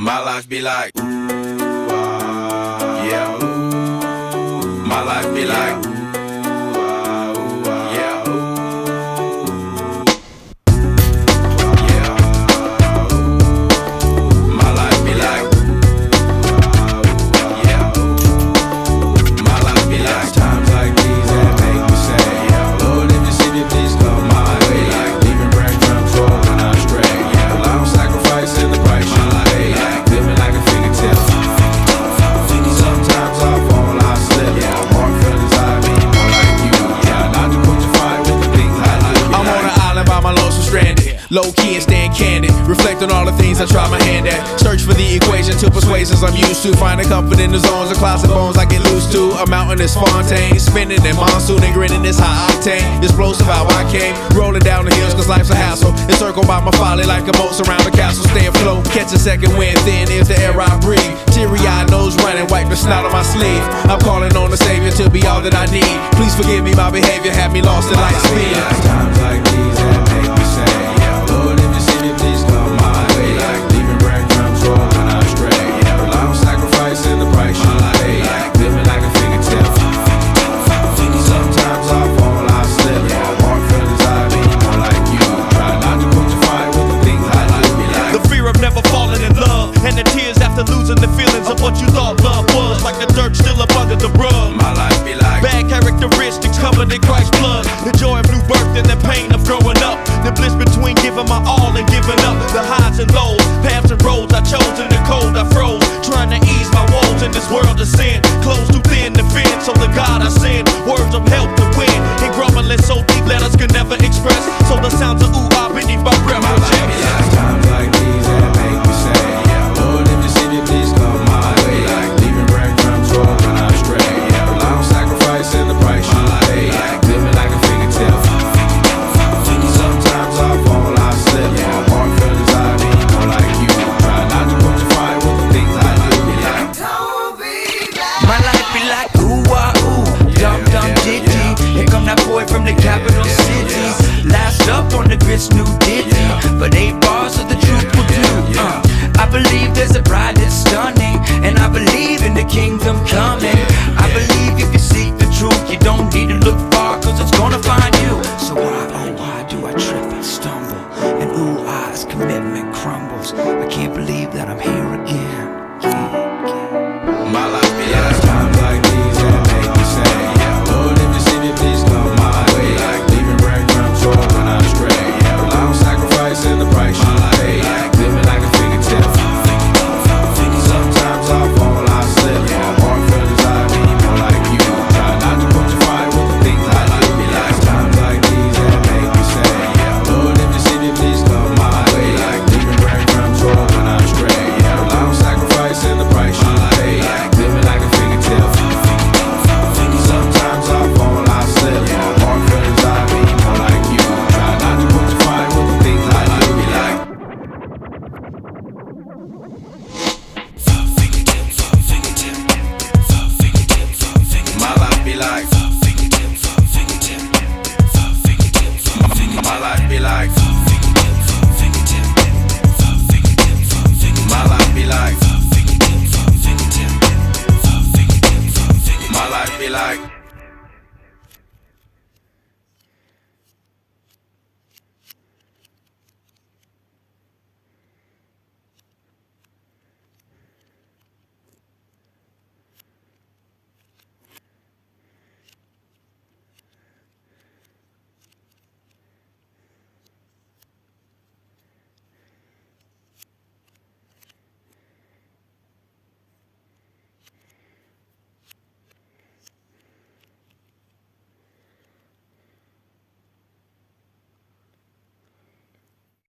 My life be like, ooh, yeah, ooh. My life be like, ooh, yeah, ooh. Yeah, ooh. My life be like, yeah, ooh. My life be like, times like these that make me say, yeah, Lord, if you see me, please come my way. Like leaving breadcrumbs rolling astray. Yeah, well, I don't sacrifice in the price. My life be like living like a fingertip. Sometimes I fall, I slip. Yeah, more feelings I be more like you. Yeah, not to put your fire with the things I do. I'm on an island by my lonesome stranded, low key and staying candid. Reflect on all the things I try my hand at. Search for the equation to persuasions I'm used to. Finding comfort in the zones of clouds and bones I get loose to. A mountain is Fontaine, spinning in monsoon and grinning this high octane. Explosive how I came, rolling down the hills cause life's a hassle. Encircled by my folly like a moat around the castle. Stay afloat, catch a second wind thin is the air I breathe. Teary-eyed nose running, wipe the snot on my sleeve. I'm calling on the Savior to be all that I need. Please forgive me, my behavior had me lost in light speed. Times like these that make me say, yeah, Lord, if you see me, please come my way. Like leaving breadcrumbs rolling astray. Yeah, well, I don't sacrifice in the price you pay. Like living like a fingertip. Sometimes I fall, I slip. Yeah, more feelings I be more like you. Try not to put your fire with the things I like. Be like the fear of never falling in love, and the tears after losing the feelings of what you thought love was. Like the dirt still up under the rug. my life be like Bad characteristics covered in Christ's blood. The joy of new birth and the pain of growing up. The bliss between giving my all and giving up. The highs and lows, paths and roads I